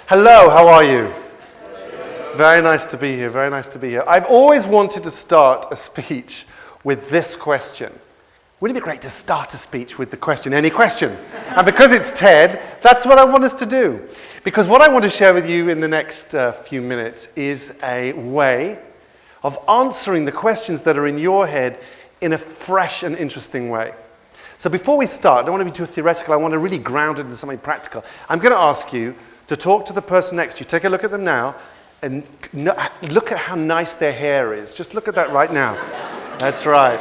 Hello, how are you? Very nice to be here, very nice to be here. I've always wanted to start a speech with this question. Wouldn't it be great to start a speech with the question, any questions? And because it's TED, that's what I want us to do. Because what I want to share with you in the next few minutes is a way of answering the questions that are in your head in a fresh and interesting way. So before we start, I don't want to be too theoretical, I want to really ground it into something practical. I'm going to ask you to talk to the person next to you. Take a look at them now and look at how nice their hair is. Just look at that right now. That's right.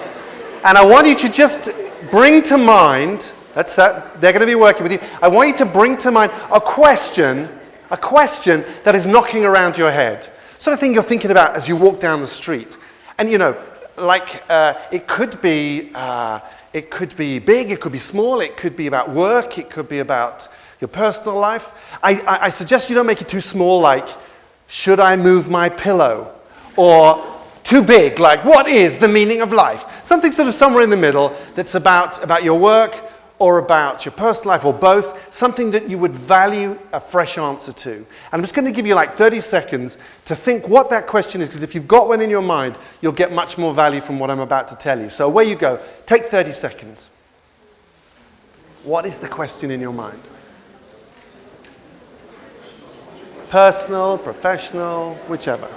And I want you to just bring to mind, that's that, they're going to be working with you. I want you to bring to mind a question that is knocking around your head. Sort of thing you're thinking about as you walk down the street. And you know, like it could be big, it could be small, it could be about work, it could be about your personal life. I suggest you don't make it too small, like, should I move my pillow? Or too big, like, what is the meaning of life? Something sort of somewhere in the middle that's about your work or about your personal life or both, something that you would value a fresh answer to. And I'm just going to give you like 30 seconds to think what that question is, because if you've got one in your mind, you'll get much more value from what I'm about to tell you. So away you go. Take 30 seconds. What is the question in your mind? Personal, professional, whichever.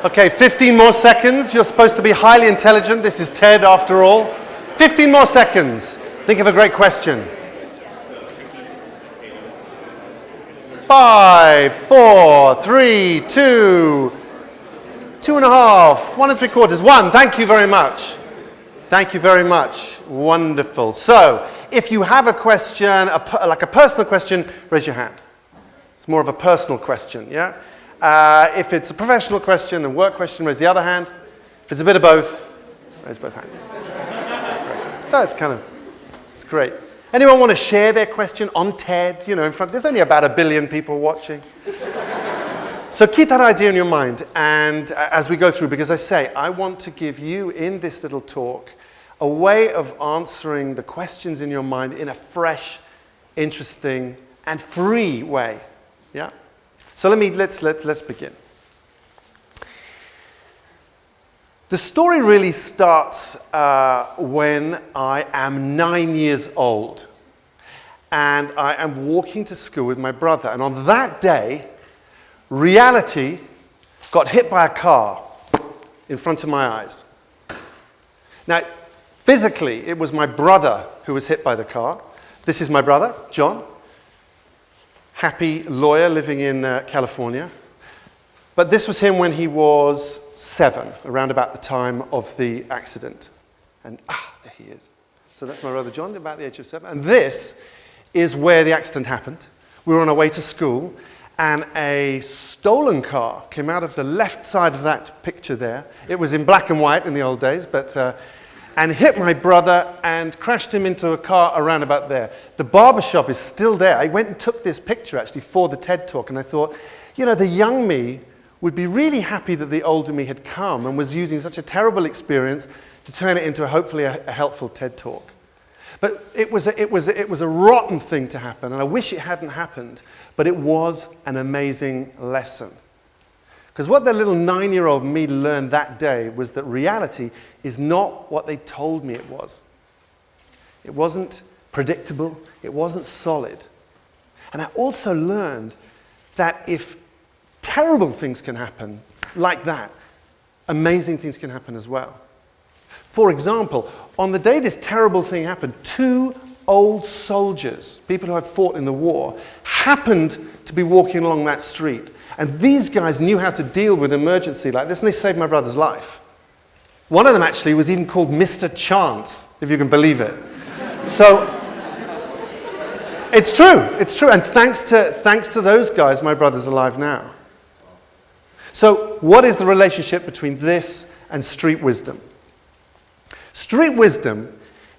Okay, 15 more seconds. You're supposed to be highly intelligent. This is TED after all. 15 more seconds. Think of a great question. 5, 4, 3, 2, 2.5, 1 3/4, 1. Thank you very much. Thank you very much. Wonderful. So, if you have a question, like a personal question, raise your hand. It's more of a personal question, yeah? If it's a professional question and work question, raise the other hand. If it's a bit of both, raise both hands. Great. So it's great. Anyone want to share their question on TED? You know, in front. There's only about 1 billion people watching. So keep that idea in your mind, and as we go through, because I say, I want to give you in this little talk a way of answering the questions in your mind in a fresh, interesting, and free way. Yeah. So let's begin. The story really starts when I am 9 years old, and I am walking to school with my brother. And on that day, reality got hit by a car in front of my eyes. Now, physically, it was my brother who was hit by the car. This is my brother, John. Happy lawyer living in California. But this was him when he was 7, around about the time of the accident. And there he is. So that's my brother John, about the age of 7. And this is where the accident happened. We were on our way to school, and a stolen car came out of the left side of that picture there. It was in black and white in the old days, but and hit my brother and crashed him into a car around about there. The barbershop is still there. I went and took this picture actually for the TED Talk, and I thought, you know, the young me would be really happy that the older me had come and was using such a terrible experience to turn it into hopefully a helpful TED Talk. But it was a rotten thing to happen, and I wish it hadn't happened, but it was an amazing lesson. Because what the little 9-year-old me learned that day was that reality is not what they told me it was. It wasn't predictable. It wasn't solid. And I also learned that if terrible things can happen like that, amazing things can happen as well. For example, on the day this terrible thing happened, 2 old soldiers, people who had fought in the war, happened to be walking along that street. And these guys knew how to deal with emergency like this, and they saved my brother's life. One of them actually was even called Mr. Chance, if you can believe it. So, it's true. And thanks to those guys, my brother's alive now. So, what is the relationship between this and street wisdom? Street wisdom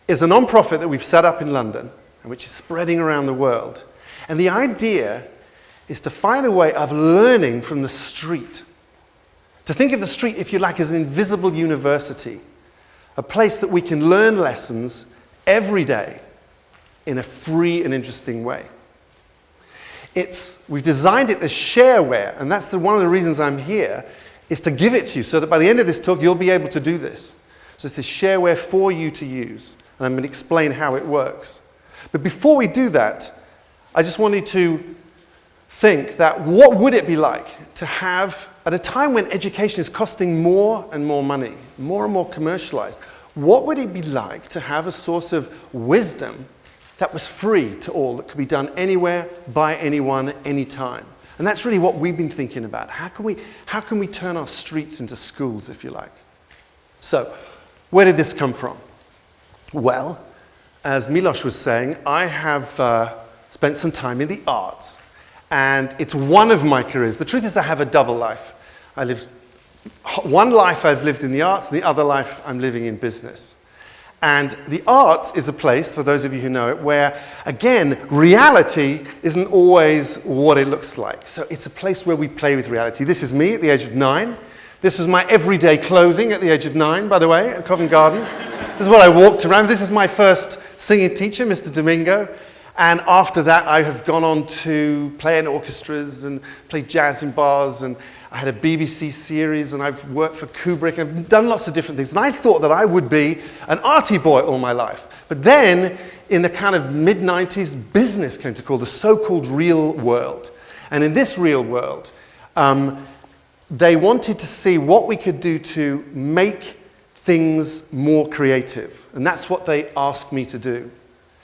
is a non-profit that we've set up in London, and which is spreading around the world. And the idea is to find a way of learning from the street. To think of the street, if you like, as an invisible university, a place that we can learn lessons every day in a free and interesting way. We've designed it as shareware, and that's one of the reasons I'm here, is to give it to you so that by the end of this talk, you'll be able to do this. So it's this shareware for you to use, and I'm going to explain how it works. But before we do that, I just wanted to think that what would it be like to have, at a time when education is costing more and more money, more and more commercialized, what would it be like to have a source of wisdom that was free to all, that could be done anywhere, by anyone, anytime? And that's really what we've been thinking about. How can we turn our streets into schools, if you like? So, where did this come from? Well, as Milos was saying, I have spent some time in the arts. And it's one of my careers. The truth is I have a double life. One life I've lived in the arts, the other life I'm living in business. And the arts is a place, for those of you who know it, where, again, reality isn't always what it looks like. So it's a place where we play with reality. This is me at the age of 9. This was my everyday clothing at the age of 9, by the way, at Covent Garden. This is what I walked around. This is my first singing teacher, Mr. Domingo. And after that, I have gone on to play in orchestras and play jazz in bars, and I had a BBC series, and I've worked for Kubrick, and I've done lots of different things. And I thought that I would be an arty boy all my life. But then, in the kind of mid-90s, business came to call, the so-called real world. And in this real world, they wanted to see what we could do to make things more creative. And that's what they asked me to do.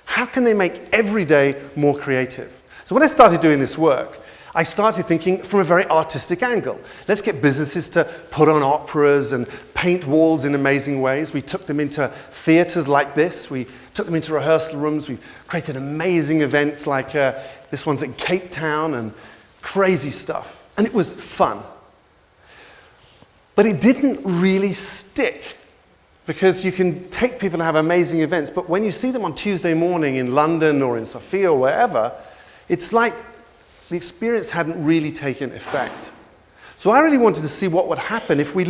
How can they make every day more creative? So when I started doing this work, I started thinking from a very artistic angle. Let's get businesses to put on operas and paint walls in amazing ways. We took them into theaters like this. We took them into rehearsal rooms. We created amazing events like this one's at Cape Town, and crazy stuff. And it was fun. But it didn't really stick. Because you can take people and have amazing events, but when you see them on Tuesday morning in London or in Sofia or wherever, it's like the experience hadn't really taken effect. So I really wanted to see what would happen if we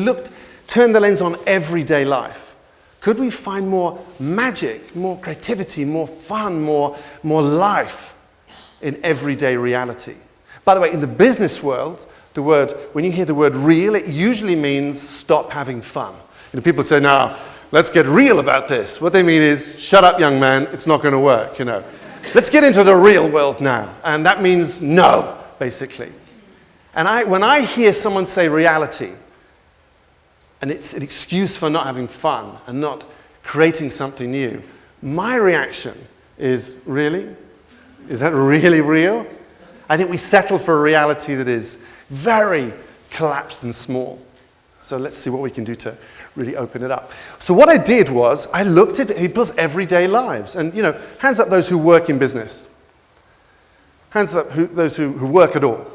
turned the lens on everyday life. Could we find more magic, more creativity, more fun, more life in everyday reality? By the way, in the business world, when you hear the word real, it usually means stop having fun. People say, now, let's get real about this. What they mean is, shut up, young man, it's not going to work, Let's get into the real world now. And that means no, basically. And when I hear someone say reality, and it's an excuse for not having fun and not creating something new, my reaction is, really? Is that really real? I think we settle for a reality that is very collapsed and small. So let's see what we can do to really open it up. So what I did was, I looked at people's everyday lives. And, hands up those who work in business. Hands up those who work at all.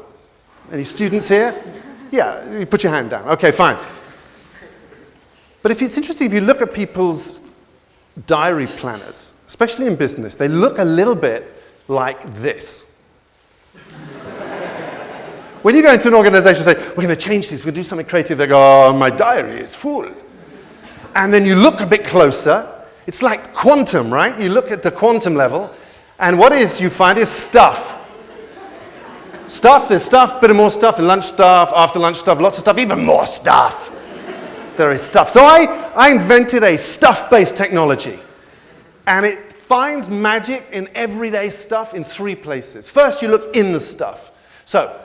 Any students here? Yeah, you put your hand down. Okay, fine. But it's interesting, if you look at people's diary planners, especially in business, they look a little bit like this. When you go into an organization and say, we're going to change this, we're going to do something creative, they go, oh, my diary is full. And then you look a bit closer, it's like quantum, right? You look at the quantum level, and what you find is stuff. There's stuff, bit of more stuff, and lunch stuff, after lunch stuff, lots of stuff, even more stuff. There is stuff. So I invented a stuff-based technology, and it finds magic in everyday stuff in 3 places. First, you look in the stuff. So,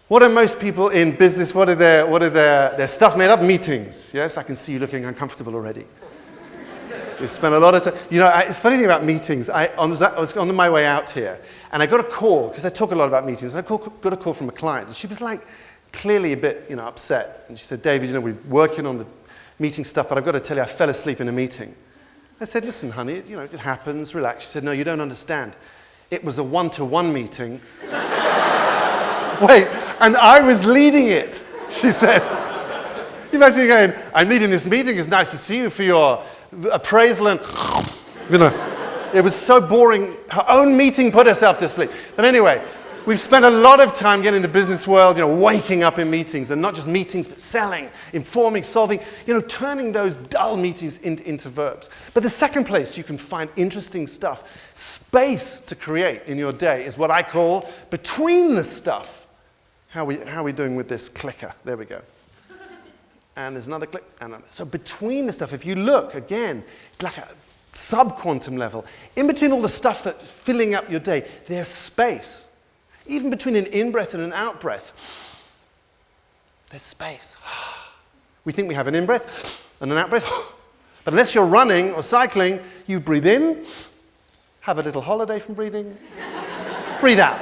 what are most people in business, what are their stuff made of? Meetings. Yes, I can see you looking uncomfortable already. So we spent a lot of time. It's funny thing about meetings. I was on my way out here, and I got a call, because I talk a lot about meetings. I got a call from a client, and she was clearly a bit, upset. And she said, David, we're working on the meeting stuff, but I've got to tell you, I fell asleep in a meeting. I said, listen, honey, it happens, relax. She said, no, you don't understand. It was a one-to-one meeting. Wait, and I was leading it, she said. Imagine going, I'm leading this meeting, it's nice to see you for your appraisal, and, It was so boring. Her own meeting put herself to sleep. But anyway, we've spent a lot of time getting in the business world, waking up in meetings, and not just meetings, but selling, informing, solving, turning those dull meetings into verbs. But the second place you can find interesting stuff, space to create in your day, is what I call between the stuff. How are we doing with this clicker? There we go. And there's another click. So between the stuff, if you look, again, like a sub-quantum level, in between all the stuff that's filling up your day, there's space. Even between an in-breath and an out-breath, there's space. We think we have an in-breath and an out-breath, but unless you're running or cycling, you breathe in, have a little holiday from breathing, breathe out.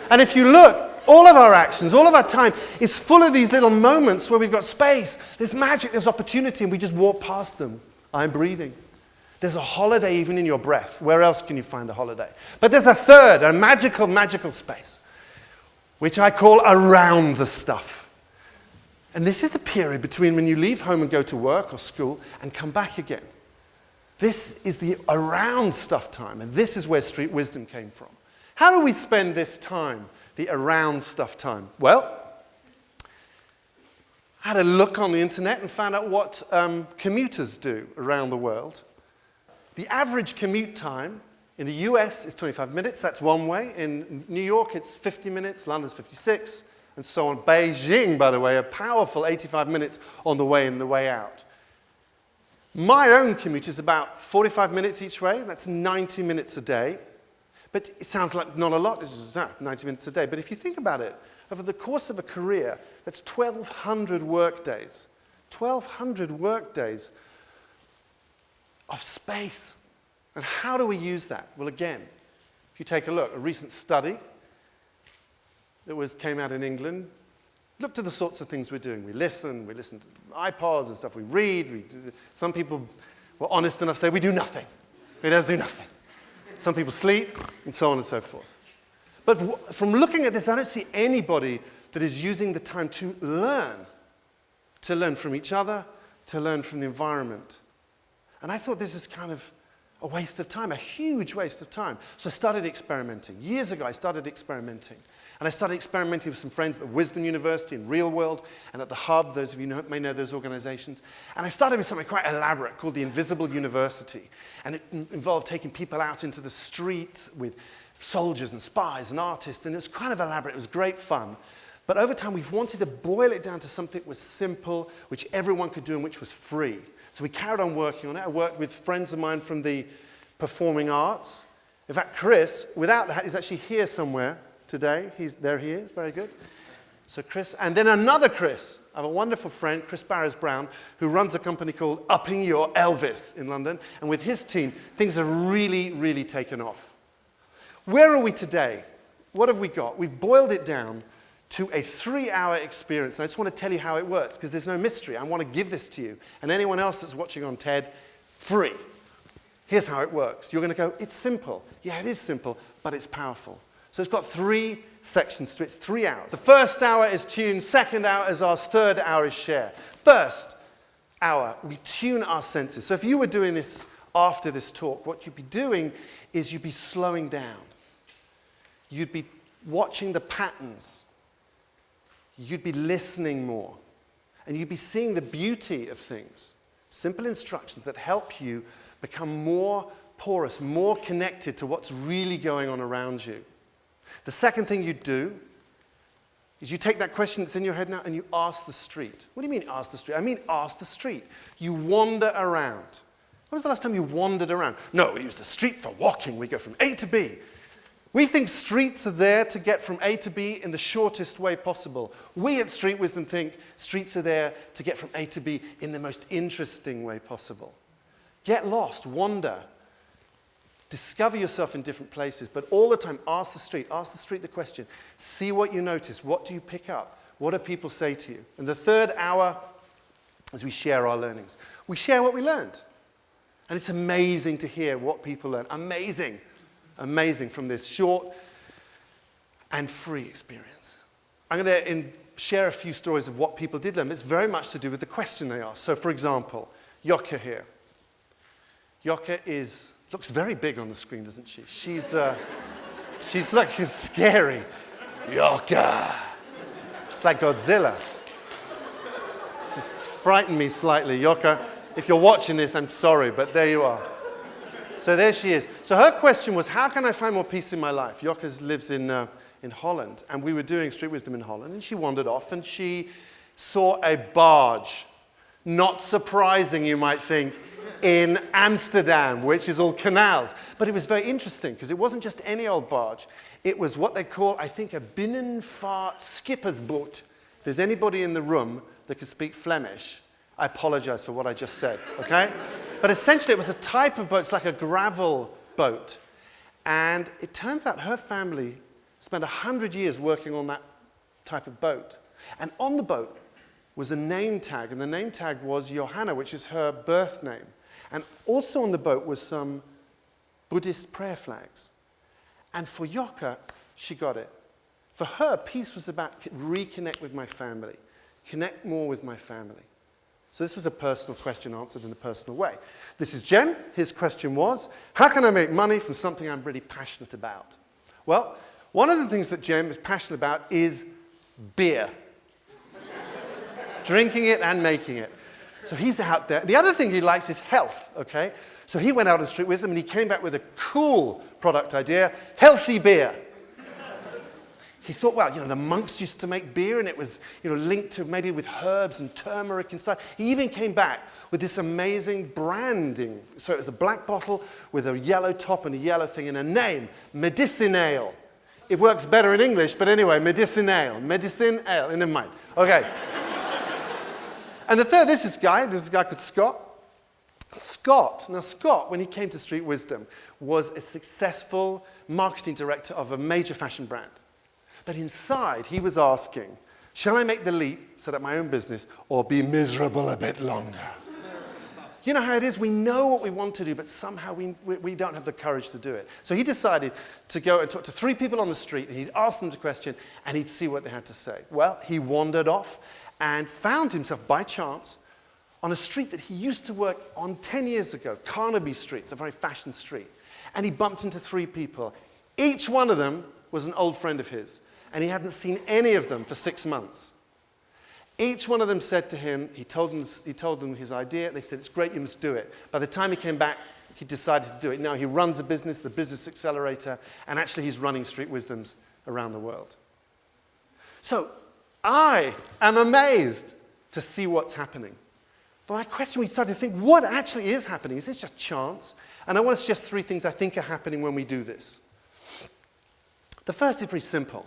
And if you look, all of our actions, all of our time is full of these little moments where we've got space. There's magic, there's opportunity, and we just walk past them. I'm breathing. There's a holiday even in your breath. Where else can you find a holiday? But there's a third, a magical, magical space, which I call around the stuff. And this is the period between when you leave home and go to work or school and come back again. This is the around stuff time, and this is where street wisdom came from. How do we spend this time, the around stuff time? Well, I had a look on the internet and found out what commuters do around the world. The average commute time in the US is 25 minutes, that's one way. In New York, it's 50 minutes, London's 56, and so on. Beijing, by the way, a powerful 85 minutes on the way in, the way out. My own commute is about 45 minutes each way, that's 90 minutes a day. But it sounds like not a lot, this is 90 minutes a day. But if you think about it, over the course of a career, that's 1,200 work days. 1,200 work days of space. And how do we use that? Well, again, if you take a look, a recent study that came out in England, looked at the sorts of things we're doing. We listen to iPods and stuff, we read, some people were honest enough to say we do nothing. It does do nothing. Some people sleep, and so on and so forth. But from looking at this, I don't see anybody that is using the time to learn from each other, to learn from the environment. And I thought this is kind of a waste of time, a huge waste of time. So I started experimenting. Years ago, I started experimenting. And I started experimenting with some friends at the Wisdom University in Real World and at the Hub. Those of you may know those organizations. And I started with something quite elaborate called the Invisible University. And it involved taking people out into the streets with soldiers and spies and artists. And it was kind of elaborate. It was great fun. But over time, we've wanted to boil it down to something that was simple, which everyone could do and which was free. So we carried on working on it. I worked with friends of mine from the performing arts. In fact, Chris, without that, is actually here somewhere today. There he is, very good. So Chris, and then another Chris. I have a wonderful friend, Chris Barrows-Brown, who runs a company called Upping Your Elvis in London. And with his team, things have really, really taken off. Where are we today? What have we got? We've boiled it down to a 3-hour experience. And I just want to tell you how it works, because there's no mystery. I want to give this to you. And anyone else that's watching on TED, free. Here's how it works. You're going to go, it's simple. Yeah, it is simple, but it's powerful. So it's got 3 sections to it. It's 3 hours. The first hour is tune, second hour is ours, third hour is share. First hour, we tune our senses. So if you were doing this after this talk, what you'd be doing is you'd be slowing down. You'd be watching the patterns. You'd be listening more. And you'd be seeing the beauty of things. Simple instructions that help you become more porous, more connected to what's really going on around you. The second thing you do is you take that question that's in your head now and you ask the street. What do you mean ask the street? I mean ask the street. You wander around. When was the last time you wandered around? No, we use the street for walking. We go from A to B. We think streets are there to get from A to B in the shortest way possible. We at Street Wisdom think streets are there to get from A to B in the most interesting way possible. Get lost, wander, discover yourself in different places, but all the time ask the street the question. See what you notice. What do you pick up? What do people say to you? And the third hour is we share our learnings. We share what we learned. And it's amazing to hear what people learn. Amazing. Amazing from this short and free experience. I'm going to share a few stories of what people did learn. It's very much to do with the question they asked. So, for example, Yoka here. Yoka is looks very big on the screen, doesn't she? She's looking scary. Yoka. It's like Godzilla. It's just frightened me slightly. Yoka, if you're watching this, I'm sorry, but there you are. So there she is. So her question was, how can I find more peace in my life? Yoka lives in Holland, and we were doing Street Wisdom in Holland, and she wandered off, and she saw a barge. Not surprising, you might think, in Amsterdam, which is all canals. But it was very interesting, because it wasn't just any old barge. It was what they call, I think, a binnenvaart skippersboot. If there's anybody in the room that could speak Flemish, I apologize for what I just said, okay? But essentially, it was a type of boat. It's like a gravel boat. And it turns out her family spent 100 years working on that type of boat. And on the boat was a name tag, and the name tag was Johanna, which is her birth name. And also on the boat was some Buddhist prayer flags. And for Yoka, she got it. For her, peace was about reconnect with my family, connect more with my family. So this was a personal question answered in a personal way. This is Jem. His question was, how can I make money from something I'm really passionate about? Well, one of the things that Jem is passionate about is beer. Drinking it and making it. So he's out there. The other thing he likes is health, okay? So he went out on Street Wisdom and he came back with a cool product idea, healthy beer. He thought, well, the monks used to make beer, and it was, linked to maybe with herbs and turmeric and stuff. He even came back with this amazing branding. So it was a black bottle with a yellow top and a yellow thing and a name, Medicinale. It works better in English, but anyway, Medicinale, Medicine Ale, in the mind. Okay. And the third, this is a guy called Scott. Now Scott, when he came to Street Wisdom, was a successful marketing director of a major fashion brand. But inside, he was asking, shall I make the leap, set up my own business, or be miserable a bit longer? You know how it is? We know what we want to do, but somehow we don't have the courage to do it. So he decided to go and talk to 3 people on the street, and he'd ask them the question, and he'd see what they had to say. Well, he wandered off and found himself, by chance, on a street that he used to work on 10 years ago, Carnaby Street. It's a very fashion street. And he bumped into 3 people. Each one of them was an old friend of his. And he hadn't seen any of them for 6 months. Each one of them said to him, he told them his idea. They said, it's great, you must do it. By the time he came back, he decided to do it. Now he runs a business, the Business Accelerator, and actually he's running Street Wisdoms around the world. So I am amazed to see what's happening. But my question, we started to think, what actually is happening? Is this just chance? And I want to suggest 3 things I think are happening when we do this. The first is very simple.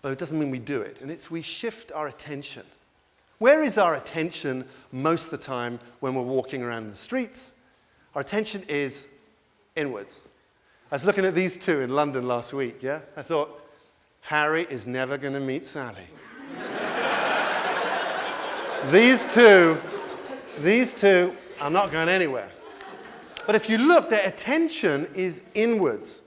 But it doesn't mean we do it. And it's we shift our attention. Where is our attention most of the time when we're walking around in the streets? Our attention is inwards. I was looking at these 2 in London last week, yeah? I thought, Harry is never going to meet Sally. These two are not going anywhere. But if you look, their attention is inwards.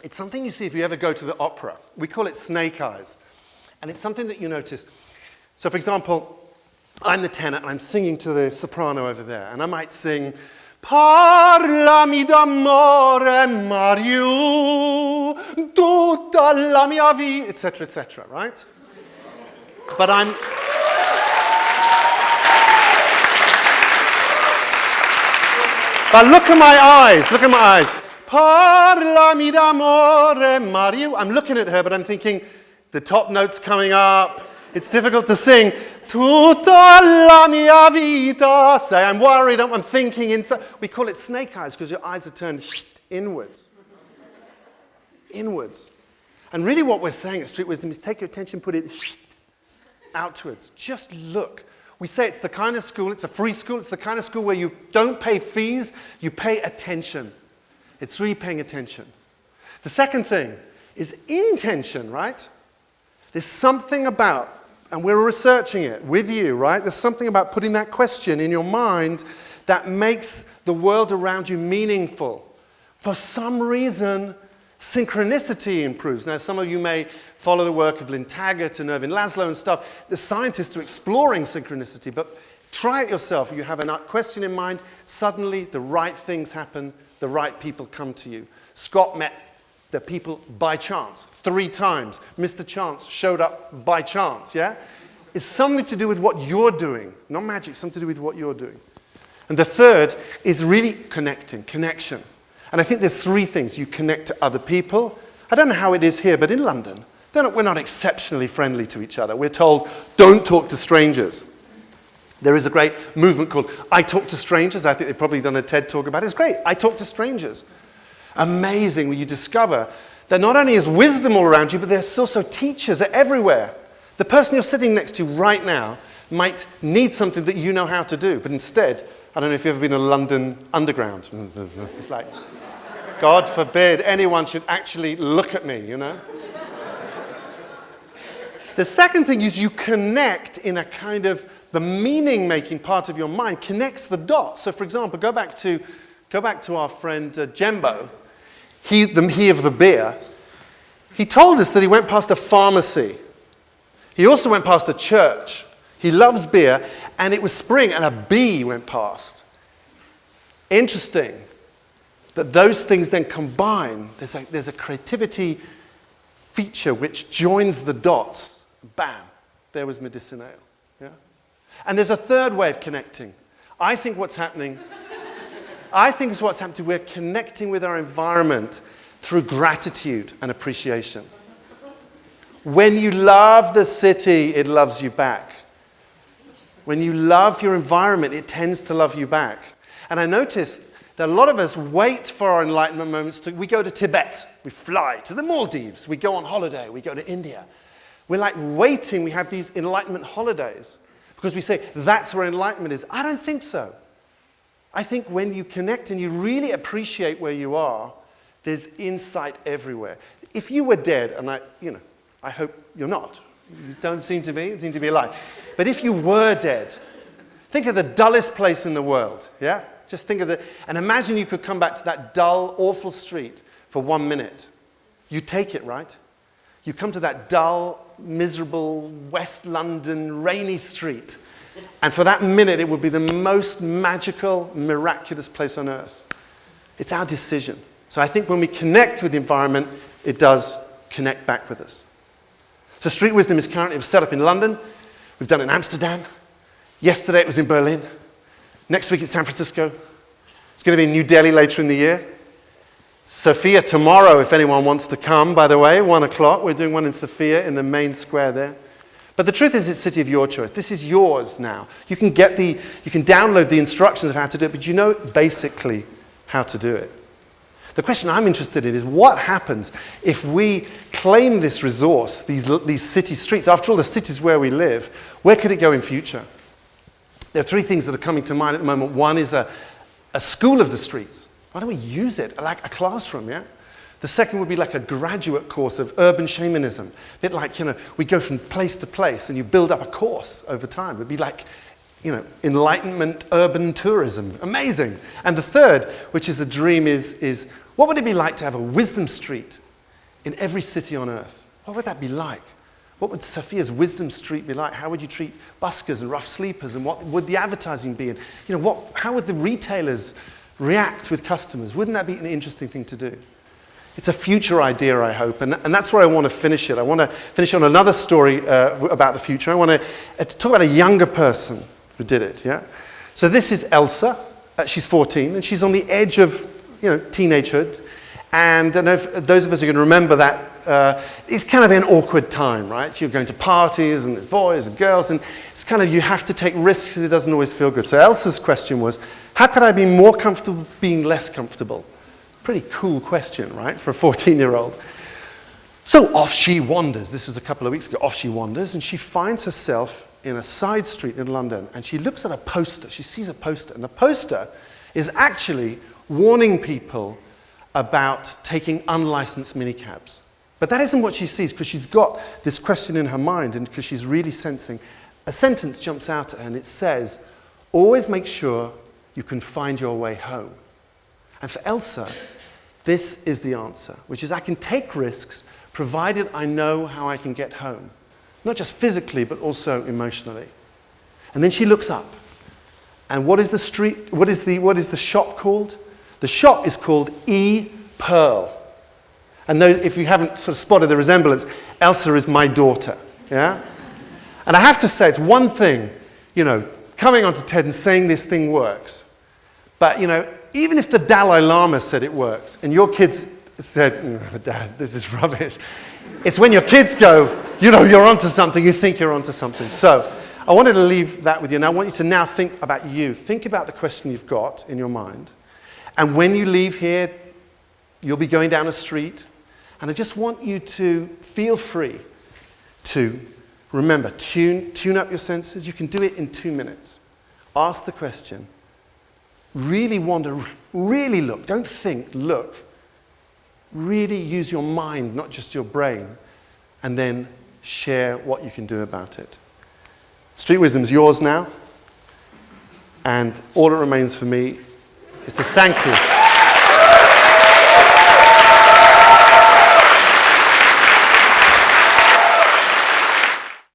It's something you see if you ever go to the opera. We call it snake eyes. And it's something that you notice. So, for example, I'm the tenor and I'm singing to the soprano over there. And I might sing, Parlami d'amore, Mario, tutta la mia vita, etc., right? But But look at my eyes. Parlami d'amore, Mario. I'm looking at her, but I'm thinking, the top note's coming up. It's difficult to sing. Tutta la mia vita. Say, I'm worried, I'm thinking inside. We call it snake eyes because your eyes are turned inwards. Inwards. And really what we're saying at Street Wisdom is take your attention, put it outwards. Just look. We say it's the kind of school, it's a free school, it's the kind of school where you don't pay fees, you pay attention. It's really paying attention. The second thing is intention, right? There's something about, and we're researching it with you, right? There's something about putting that question in your mind that makes the world around you meaningful. For some reason, synchronicity improves. Now, some of you may follow the work of Lynn Taggart and Irvin Laszlo and stuff. The scientists are exploring synchronicity, but Try it yourself. You have a question in mind, suddenly the right things happen, the right people come to you. Scott met the people by chance, 3 times. Mr. Chance showed up by chance, yeah? It's something to do with what you're doing. Not magic, something to do with what you're doing. And the third is really connection. And I think there's 3 things. You connect to other people. I don't know how it is here, but in London, we're not exceptionally friendly to each other. We're told, don't talk to strangers. There is a great movement called I Talk to Strangers. I think they've probably done a TED talk about it. It's great. I talk to strangers. Amazing when you discover that not only is wisdom all around you, but there's also teachers everywhere. The person you're sitting next to right now might need something that you know how to do, but instead, I don't know if you've ever been in London Underground. It's like, God forbid anyone should actually look at me, you know? The second thing is you connect in a kind of the meaning-making part of your mind connects the dots. So, for example, go back to our friend Jembo, he of the beer. He told us that he went past a pharmacy. He also went past a church. He loves beer, and it was spring, and a bee went past. Interesting that those things then combine. There's a creativity feature which joins the dots. Bam, there was Medicinale. Yeah? And there's a third way of connecting. I think what's happening, we're connecting with our environment through gratitude and appreciation. When you love the city, it loves you back. When you love your environment, it tends to love you back. And I noticed that a lot of us wait for our enlightenment moments. We go to Tibet, we fly to the Maldives, we go on holiday, we go to India. We're like waiting, we have these enlightenment holidays because we say, that's where enlightenment is. I don't think so. I think when you connect and you really appreciate where you are, there's insight everywhere. If you were dead, and I hope you're not. You don't seem to be. You seem to be alive. But if you were dead, think of the dullest place in the world, yeah? Just think of and imagine you could come back to that dull, awful street for 1 minute. You take it, right? You come to that dull, miserable, West London, rainy street. And for that minute, it would be the most magical, miraculous place on earth. It's our decision. So I think when we connect with the environment, it does connect back with us. So Street Wisdom is currently set up in London. We've done it in Amsterdam. Yesterday it was in Berlin. Next week it's San Francisco. It's going to be in New Delhi later in the year. Sofia tomorrow, if anyone wants to come, by the way, 1 o'clock. We're doing one in Sofia in the main square there. But the truth is it's a city of your choice. This is yours now. You can download the instructions of how to do it, but you know basically how to do it. The question I'm interested in is what happens if we claim this resource, these city streets. After all, the city's where we live. Where could it go in future? There are 3 things that are coming to mind at the moment. One is a school of the streets. Why don't we use it like a classroom, yeah? The second would be like a graduate course of urban shamanism. A bit like, we go from place to place and you build up a course over time. It would be like, enlightenment urban tourism. Amazing. And the third, which is a dream, is what would it be like to have a wisdom street in every city on earth? What would that be like? What would Sofia's wisdom street be like? How would you treat buskers and rough sleepers? And what would the advertising be? And how would the retailers react with customers? Wouldn't that be an interesting thing to do? It's a future idea, I hope, and that's where I want to finish it. I want to finish on another story about the future. I want to talk about a younger person who did it, yeah? So this is Elsa. She's 14, and she's on the edge of, teenagehood. And I know if those of us who can remember that, it's kind of an awkward time, right? You're going to parties, and there's boys and girls, and it's kind of, you have to take risks because it doesn't always feel good. So Elsa's question was, how could I be more comfortable being less comfortable? Pretty cool question, right, for a 14-year-old. So off she wanders. This was a couple of weeks ago. Off she wanders, and she finds herself in a side street in London, and she looks at a poster. She sees a poster, and the poster is actually warning people about taking unlicensed minicabs. But that isn't what she sees, because she's got this question in her mind, and because she's really sensing, a sentence jumps out at her, and it says, always make sure you can find your way home. And for Elsa, this is the answer, which is I can take risks provided I know how I can get home. Not just physically, but also emotionally. And then she looks up, And what is the street, what is the shop called? The shop is called E-Pearl. And though, if you haven't sort of spotted the resemblance, Elsa is my daughter, yeah? And I have to say, it's one thing, you know, coming onto TED and saying this thing works. But, you know, even if the Dalai Lama said it works, and your kids said, Dad, this is rubbish, it's when your kids go, you know, you're onto something, you think you're onto something. So I wanted to leave that with you, and I want you to now think about you. Think about the question you've got in your mind. And when you leave here, you'll be going down a street, and I just want you to feel free to remember, tune up your senses. You can do it in 2 minutes. Ask the question. Really wander, really look. Don't think, look. Really use your mind, not just your brain, and then share what you can do about it. Street Wisdom's yours now, and all it remains for me is to thank you.